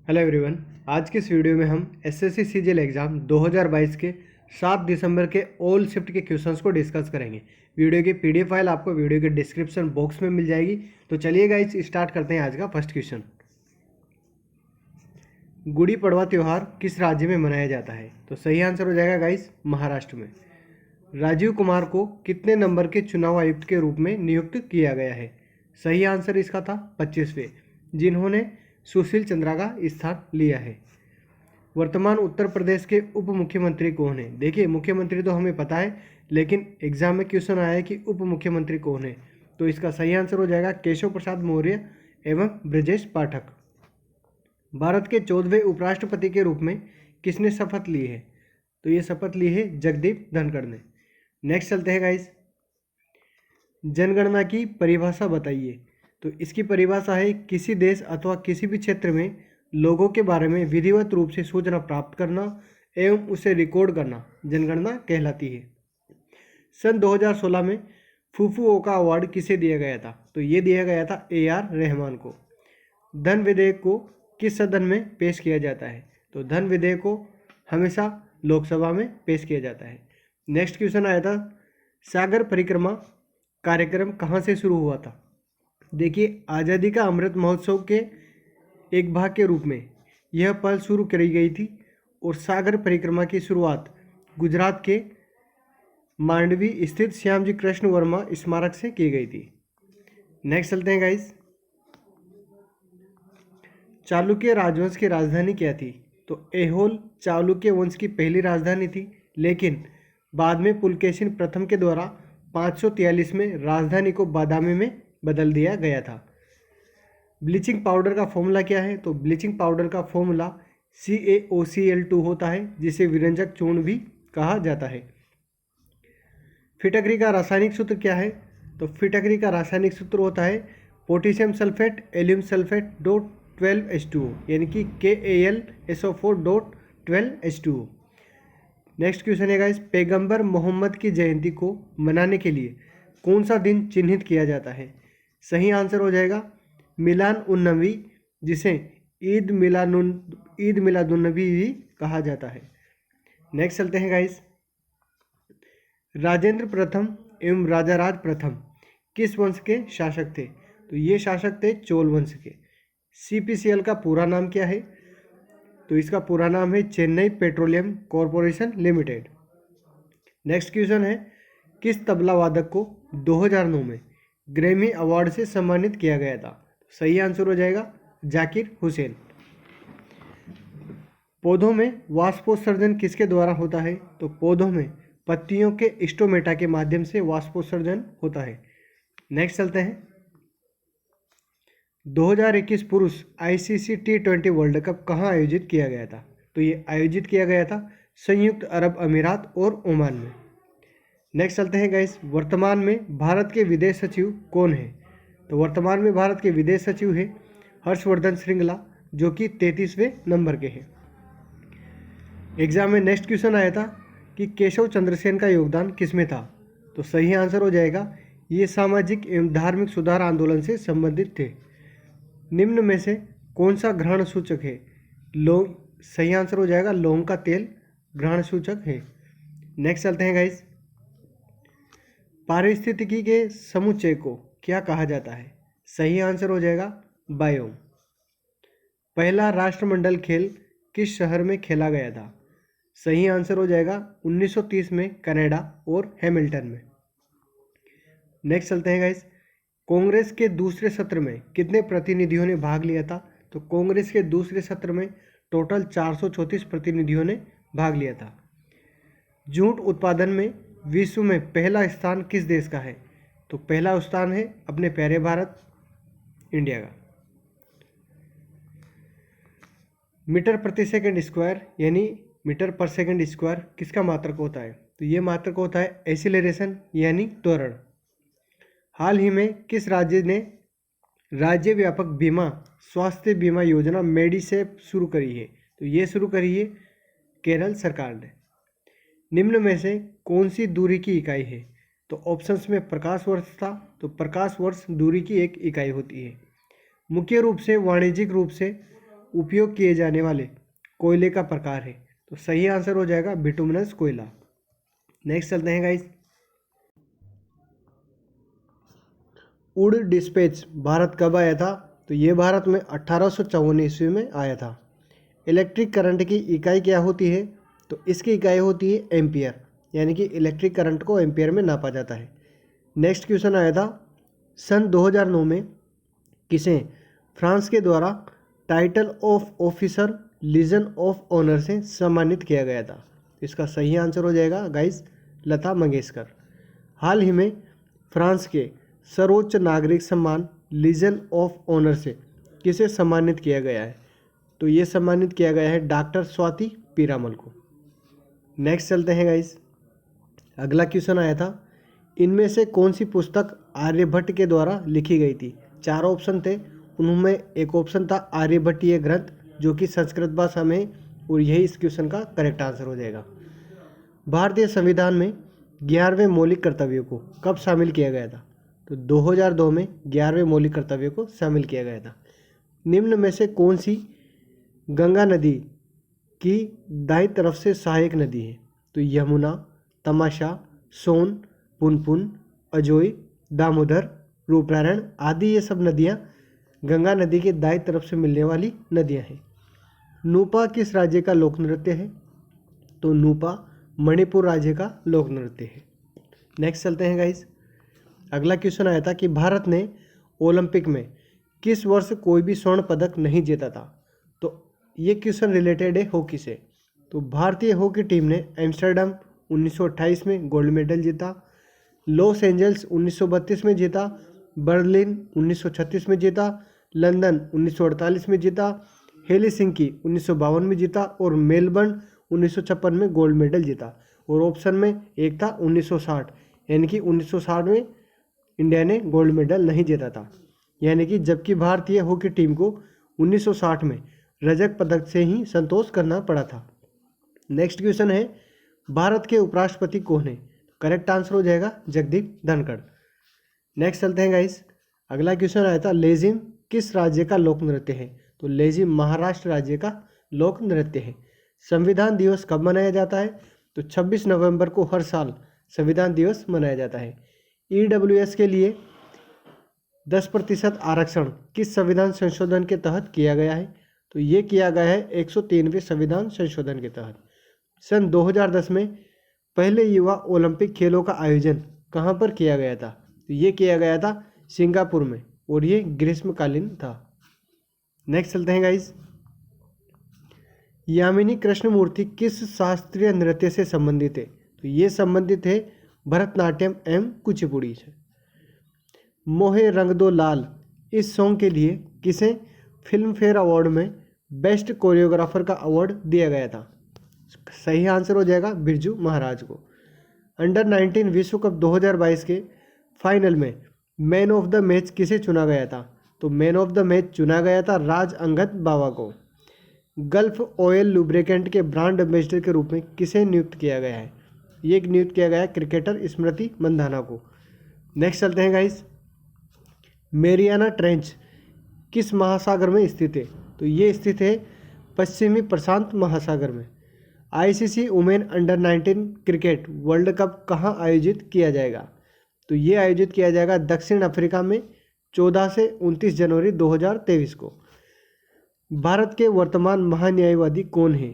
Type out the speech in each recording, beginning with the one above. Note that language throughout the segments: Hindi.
Hello everyone. आज के इस वीडियो में हम एसएससी सीजीएल एग्ज़ाम 2022 के 7 दिसंबर के ऑल शिफ्ट के क्वेश्चंस को डिस्कस करेंगे। वीडियो की पीडीएफ फाइल आपको वीडियो के डिस्क्रिप्शन बॉक्स में मिल जाएगी। तो चलिए गाइस स्टार्ट करते हैं आज का फर्स्ट क्वेश्चन। गुड़ी पड़वा त्यौहार किस राज्य में मनाया जाता है? तो सही आंसर हो जाएगा गाइस महाराष्ट्र में। राजीव कुमार को कितने नंबर के चुनाव आयुक्त के रूप में नियुक्त किया गया है? सही आंसर इसका था 25वें, जिन्होंने सुशील चंद्रा का स्थान लिया है। वर्तमान उत्तर प्रदेश के उप मुख्यमंत्री कौन है? देखिए मुख्यमंत्री तो हमें पता है, लेकिन एग्जाम में क्वेश्चन आया है कि उप मुख्यमंत्री कौन है, तो इसका सही आंसर हो जाएगा केशव प्रसाद मौर्य एवं ब्रजेश पाठक। भारत के 14वें उपराष्ट्रपति के रूप में किसने शपथ ली है? तो ये शपथ ली है जगदीप धनखड़ ने। नेक्स्ट चलते हैं गाइस, जनगणना की परिभाषा बताइए। तो इसकी परिभाषा है किसी देश अथवा किसी भी क्षेत्र में लोगों के बारे में विधिवत रूप से सूचना प्राप्त करना एवं उसे रिकॉर्ड करना जनगणना कहलाती है। सन 2016 में फुफुओका अवार्ड किसे दिया गया था? तो ये दिया गया था AR रहमान को। धन विधेयक को किस सदन में पेश किया जाता है? तो धन विधेयक को हमेशा लोकसभा में पेश किया जाता है। नेक्स्ट क्वेश्चन आया था, सागर परिक्रमा कार्यक्रम कहाँ से शुरू हुआ था? देखिए आज़ादी का अमृत महोत्सव के एक भाग के रूप में यह पहल शुरू करी गई थी और सागर परिक्रमा की शुरुआत गुजरात के मांडवी स्थित श्यामजी कृष्ण वर्मा स्मारक से की गई थी। नेक्स्ट चलते हैं गाइस, चालुक्य राजवंश की राजधानी क्या थी? तो ऐहोल चालुक्य वंश की पहली राजधानी थी, लेकिन बाद में पुलकेशिन प्रथम के द्वारा 543 में राजधानी को बादामी में बदल दिया गया था। ब्लीचिंग पाउडर का फॉर्मूला क्या है? तो ब्लीचिंग पाउडर का फॉर्मूला CaOCl2 होता है, जिसे विरंजक चूर्ण भी कहा जाता है। फिटकरी का रासायनिक सूत्र क्या है? तो फिटकरी का रासायनिक सूत्र होता है potassium sulphate alum sulphate dot 12H2O, यानी कि KAlSO4 dot 12H2O। Next question है गाइस, पैगंबर मोहम्मद की जयंती को मनाने के लिए कौन सा दिन चिन्हित किया जाता है? सही आंसर हो जाएगा मिलान उन नबी, जिसे ईद मिलादुन्नबी भी कहा जाता है। नेक्स्ट चलते हैं गाइस, राजेंद्र प्रथम एवं राजाराज प्रथम किस वंश के शासक थे? तो ये शासक थे चोल वंश के। CPCL का पूरा नाम क्या है? तो इसका पूरा नाम है Chennai petroleum corporation limited. Next question है, किस तबला वादक को 2009 में ग्रैमी अवार्ड से सम्मानित किया गया था? सही आंसर हो जाएगा जाकिर हुसैन। पौधों में वाष्पोत्सर्जन किसके द्वारा होता है? तो पौधों में पत्तियों के स्टोमेटा के माध्यम से वाष्पोत्सर्जन होता है। नेक्स्ट चलते हैं, 2021 पुरुष ICC T20 वर्ल्ड कप कहाँ आयोजित किया गया था? तो ये आयोजित किया गया था संयुक्त अरब अमीरात और ओमान में। नेक्स्ट चलते हैं गाइस, वर्तमान में भारत के विदेश सचिव कौन है? तो वर्तमान में भारत के विदेश सचिव है हर्षवर्धन श्रृंगला, जो कि 33वें नंबर के हैं। एग्जाम में नेक्स्ट क्वेश्चन आया था कि केशव चंद्रसेन का योगदान किसमें था? तो सही आंसर हो जाएगा ये सामाजिक एवं धार्मिक सुधार आंदोलन से संबंधित थे। निम्न में से कौन सा ग्रहण सूचक है? लौंग। सही आंसर हो जाएगा लौंग का तेल ग्रहण सूचक है। नेक्स्ट चलते हैं गाइस, पारिस्थितिकी के समुच्चय को क्या कहा जाता है? सही आंसर हो जाएगा बायोम। पहला राष्ट्रमंडल खेल किस शहर में खेला गया था? सही आंसर हो जाएगा 1930 में कनाडा और हैमिल्टन में। नेक्स्ट चलते हैं गाइस, कांग्रेस के दूसरे सत्र में कितने प्रतिनिधियों ने भाग लिया था? तो कांग्रेस के दूसरे सत्र में टोटल 434 प्रतिनिधियों ने भाग लिया था। जूट उत्पादन में विश्व में पहला स्थान किस देश का है? तो पहला स्थान है अपने प्यारे भारत इंडिया का। मीटर प्रति सेकंड स्क्वायर यानी मीटर पर सेकंड स्क्वायर किसका मात्रक होता है? तो ये मात्रक होता है एसिलेरेशन यानी त्वरण। हाल ही में किस राज्य ने राज्य व्यापक बीमा स्वास्थ्य बीमा योजना मेडिसेप शुरू करी है? तो ये शुरू करी है केरल सरकार ने। निम्न में से कौन सी दूरी की इकाई है? तो ऑप्शंस में प्रकाश वर्ष था, तो प्रकाश वर्ष दूरी की एक इकाई होती है। मुख्य रूप से वाणिज्यिक रूप से उपयोग किए जाने वाले कोयले का प्रकार है? तो सही आंसर हो जाएगा बिटुमिनस कोयला। नेक्स्ट चलते हैं गाइस। उड़ डिस्पैच भारत कब आया था? तो ये भारत में 1854 ईस्वी में आया था। इलेक्ट्रिक करंट की इकाई क्या होती है? तो इसकी इकाई होती है एम्पियर, यानी कि इलेक्ट्रिक करंट को एम्पियर में नापा जाता है। नेक्स्ट क्वेश्चन आया था, सन 2009 में किसे फ्रांस के द्वारा title of officer legion of honour से सम्मानित किया गया था? इसका सही आंसर हो जाएगा गाइस लता मंगेशकर। हाल ही में फ्रांस के सर्वोच्च नागरिक सम्मान लीजन ऑफ ऑनर से किसे सम्मानित किया गया है? तो ये सम्मानित किया गया है डॉक्टर स्वाति पीरामल को। नेक्स्ट चलते हैं गाइस। अगला क्वेश्चन आया था, इनमें से कौन सी पुस्तक आर्यभट्ट के द्वारा लिखी गई थी? 4 ऑप्शन थे, उनमें एक ऑप्शन था आर्यभट्टीय ग्रंथ, जो कि संस्कृत भाषा में, और यही इस क्वेश्चन का करेक्ट आंसर हो जाएगा। भारतीय संविधान में 11वें मौलिक कर्तव्यों को कब शामिल किया गया था? तो 2002 में 11वें मौलिक कर्तव्यों को शामिल किया गया था। निम्न में से कौन सी गंगा नदी की दाईं तरफ से सहायक नदी है? तो यमुना, तमाशा, सोन, पुनपुन, अजोय, दामोदर, रूपनारायण आदि ये सब नदियाँ गंगा नदी के दाईं तरफ से मिलने वाली नदियाँ हैं। नूपा किस राज्य का लोक नृत्य है? तो नूपा मणिपुर राज्य का लोक नृत्य है। नेक्स्ट चलते हैं गाइस। अगला क्वेश्चन आया था कि भारत ने ओलंपिक में किस वर्ष कोई भी स्वर्ण पदक नहीं जीता था? तो ये क्वेश्चन रिलेटेड है हॉकी से। तो भारतीय हॉकी टीम ने एम्स्टर्डम 1928 में गोल्ड मेडल जीता, लॉस एंजल्स 1932 में जीता, बर्लिन 1936 में जीता, लंदन 1948 में जीता, हेलसिंकी 1952 में जीता और मेलबर्न 1956 में गोल्ड मेडल जीता। और ऑप्शन में एक था 1960, यानी कि 1960 में इंडिया ने गोल्ड मेडल नहीं जीता था, यानी कि जबकि भारतीय हॉकी टीम को 1960 में रजत पदक से ही संतोष करना पड़ा था। नेक्स्ट क्वेश्चन है, भारत के उपराष्ट्रपति कौन है? करेक्ट आंसर हो जाएगा जगदीप धनखड़। नेक्स्ट चलते हैं गाइस। अगला क्वेश्चन आया था, लेजिम किस राज्य का लोक नृत्य है? तो लेजिम महाराष्ट्र राज्य का लोक नृत्य है। संविधान दिवस कब मनाया जाता है? तो 26 नवंबर को हर साल संविधान दिवस मनाया जाता है। ईडब्ल्यूएस के लिए 10% आरक्षण किस संविधान संशोधन के तहत किया गया है? तो ये किया गया है 103वें संविधान संशोधन के तहत। सन 2010 में पहले युवा ओलंपिक खेलों का आयोजन कहाँ पर किया गया था? तो ये किया गया था सिंगापुर में, और ये ग्रीष्मकालीन था। नेक्स्ट चलते हैं गाइस। यामिनी कृष्णमूर्ति किस शास्त्रीय नृत्य से संबंधित है? तो ये संबंधित है भरतनाट्यम एवं कुचिपुड़ी से। मोहे रंग दो लाल इस सॉन्ग के लिए किसे फिल्म फेयर अवार्ड में बेस्ट कोरियोग्राफर का अवार्ड दिया गया था? सही आंसर हो जाएगा बिरजू महाराज को। अंडर 19 विश्व कप 2022 के फाइनल में मैन ऑफ द मैच किसे चुना गया था? तो मैन ऑफ द मैच चुना गया था राज अंगद बावा को। गल्फ ऑयल लुब्रिकेंट के ब्रांड एम्बेसडर के रूप में किसे नियुक्त किया गया है? ये नियुक्त किया गया है क्रिकेटर स्मृति मंधाना को। नेक्स्ट चलते हैं गाइस। मेरियाना ट्रेंच किस महासागर में स्थित है? तो ये स्थित है पश्चिमी प्रशांत महासागर में। ICC women under 19 cricket world cup कहाँ आयोजित किया जाएगा? तो ये आयोजित किया जाएगा दक्षिण अफ्रीका में 14 से 29 जनवरी 2023 को। भारत के वर्तमान महान्यायवादी कौन है?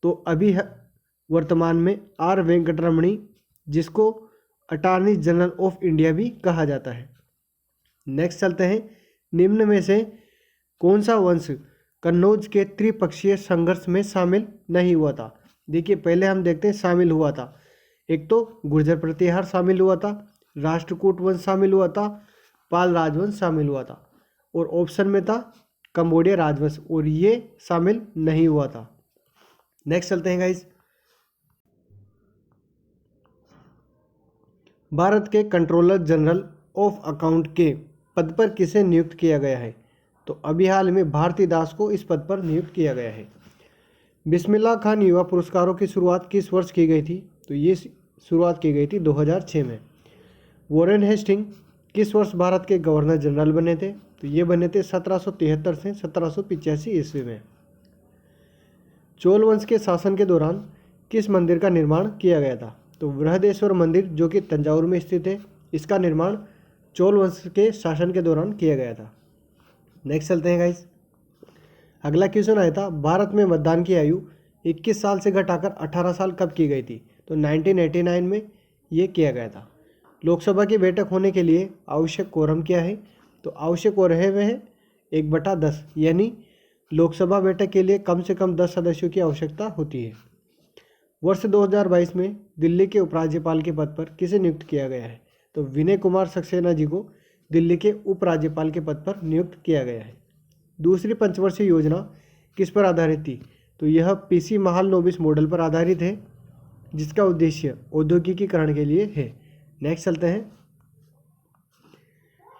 तो अभी वर्तमान में आर वेंकटरमणी, जिसको अटॉर्नी जनरल ऑफ इंडिया भी कहा जाता है। नेक्स्ट चलते हैं, निम्न में से कौन सा वंश कन्नौज के त्रिपक्षीय संघर्ष में शामिल नहीं हुआ था? देखिए पहले हम देखते हैं शामिल हुआ था। एक तो गुर्जर प्रतिहार शामिल हुआ था, राष्ट्रकूट वंश शामिल हुआ था, पाल राजवंश शामिल हुआ था, और ऑप्शन में था कंबोडिया राजवंश, और ये शामिल नहीं हुआ था। नेक्स्ट चलते हैं गाइस। भारत के कंट्रोलर जनरल ऑफ अकाउंट के पद पर किसे नियुक्त किया गया है? तो अभी हाल में भारती दास को इस पद पर नियुक्त किया गया है। बिस्मिल्लाह खान युवा पुरस्कारों की शुरुआत किस वर्ष की गई थी? तो ये शुरुआत की गई थी 2006 में। वॉरेन हेस्टिंग किस वर्ष भारत के गवर्नर जनरल बने थे? तो ये बने थे 1773 से 1785 ईस्वी में। चोल वंश के शासन के दौरान किस मंदिर का निर्माण किया गया था? तो बृहदेश्वर मंदिर जो कि तंजावुर में स्थित है, इसका निर्माण चोल वंश के शासन के दौरान किया गया था। नेक्स्ट चलते हैं गाइस। अगला क्वेश्चन आया था, भारत में मतदान की आयु 21 साल से घटाकर 18 साल कब की गई थी? तो 1989 में ये किया गया था। लोकसभा की बैठक होने के लिए आवश्यक कोरम क्या है? तो आवश्यक कोरम है वह 1/10, यानी लोकसभा बैठक के लिए कम से कम 10 सदस्यों की आवश्यकता होती है। वर्ष 2022 में दिल्ली के उपराज्यपाल के पद पर किसे नियुक्त किया गया है? तो विनय कुमार सक्सेना जी को दिल्ली के उपराज्यपाल के पद पर नियुक्त किया गया है। दूसरी पंचवर्षीय योजना किस पर आधारित थी? तो यह पीसी महालनोबिस मॉडल पर आधारित है, जिसका उद्देश्य औद्योगिकीकरण के लिए है। नेक्स्ट चलते हैं।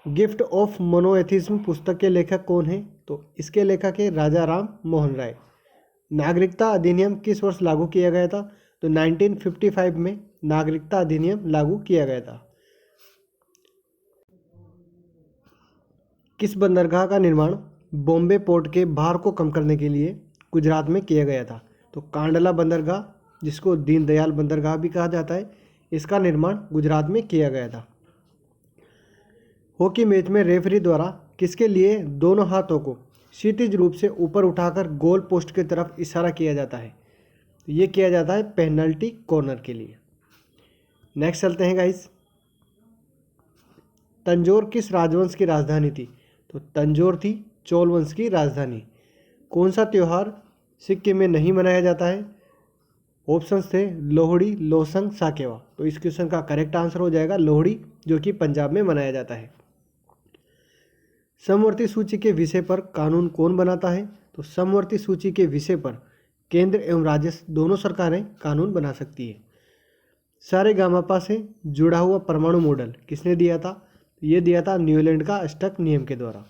गिफ्ट ऑफ मोनोएथिज्म पुस्तक के लेखक कौन है? तो इसके लेखक है राजा राम मोहन राय। नागरिकता अधिनियम किस वर्ष लागू किया गया था? तो 1955 में नागरिकता अधिनियम लागू किया गया था। किस बंदरगाह का निर्माण बॉम्बे पोर्ट के भार को कम करने के लिए गुजरात में किया गया था? तो कांडला बंदरगाह, जिसको दीनदयाल बंदरगाह भी कहा जाता है, इसका निर्माण गुजरात में किया गया था। हॉकी मैच में रेफरी द्वारा किसके लिए दोनों हाथों को क्षैतिज रूप से ऊपर उठाकर गोल पोस्ट की तरफ इशारा किया जाता है? तो ये किया जाता है पेनल्टी कॉर्नर के लिए। नेक्स्ट चलते हैं गाइस। तंजौर किस राजवंश की राजधानी थी? तो तंजौर थी चोल वंश की राजधानी। कौन सा त्यौहार सिक्किम में नहीं मनाया जाता है? ऑप्शंस थे लोहड़ी, लोसंग, साकेवा। तो इस क्वेश्चन का करेक्ट आंसर हो जाएगा लोहड़ी, जो कि पंजाब में मनाया जाता है। समवर्ती सूची के विषय पर कानून कौन बनाता है? तो समवर्ती सूची के विषय पर केंद्र एवं राज्य दोनों सरकारें कानून बना सकती है। सारेगामापा से जुड़ा हुआ परमाणु मॉडल किसने दिया था? ये दिया था न्यूजीलैंड का अष्टक नियम के द्वारा।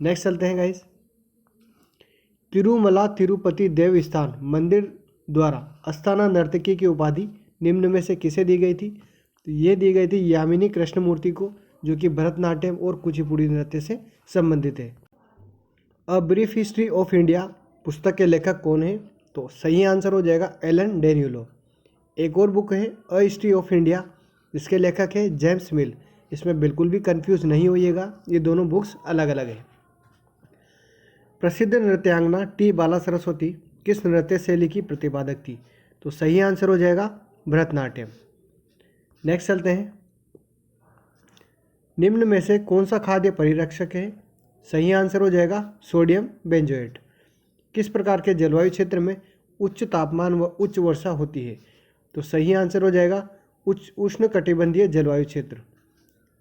नेक्स्ट चलते हैं गाइस। तिरुमला तिरुपति देवस्थान मंदिर द्वारा अस्थाना नर्तकी की उपाधि निम्न में से किसे दी गई थी? तो ये दी गई थी यामिनी कृष्णमूर्ति को, जो कि भरतनाट्यम और कुचिपुड़ी नृत्य से संबंधित है। A brief history of India पुस्तक के लेखक कौन है? तो सही आंसर हो जाएगा एलन डेन्यूलो। एक और बुक है अ हिस्ट्री ऑफ इंडिया, जिसके लेखक है जेम्स मिल। इसमें बिल्कुल भी कंफ्यूज नहीं होइएगा, ये दोनों बुक्स अलग अलग है। प्रसिद्ध नृत्यांगना टी बाला सरस्वती किस नृत्य शैली की प्रतिपादक थी? तो सही आंसर हो जाएगा भरतनाट्यम। नेक्स्ट चलते हैं। निम्न में से कौन सा खाद्य परिरक्षक है? सही आंसर हो जाएगा सोडियम बेंजोएट। किस प्रकार के जलवायु क्षेत्र में उच्च तापमान व उच्च वर्षा होती है? तो सही आंसर हो जाएगा उष्ण कटिबंधीय जलवायु क्षेत्र।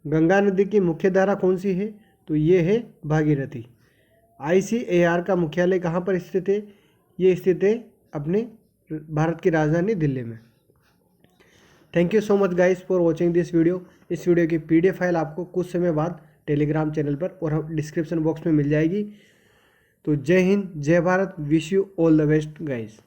गंगा नदी की मुख्य धारा कौन सी है? तो ये है भागीरथी। ICAR का मुख्यालय कहाँ पर स्थित है? ये स्थित है अपने भारत की राजधानी दिल्ली में। Thank you so much guys for watching this video. इस वीडियो की PDF फाइल आपको कुछ समय बाद टेलीग्राम चैनल पर और डिस्क्रिप्शन बॉक्स में मिल जाएगी। तो जय हिंद, जय Bharat, wish you all the best guys.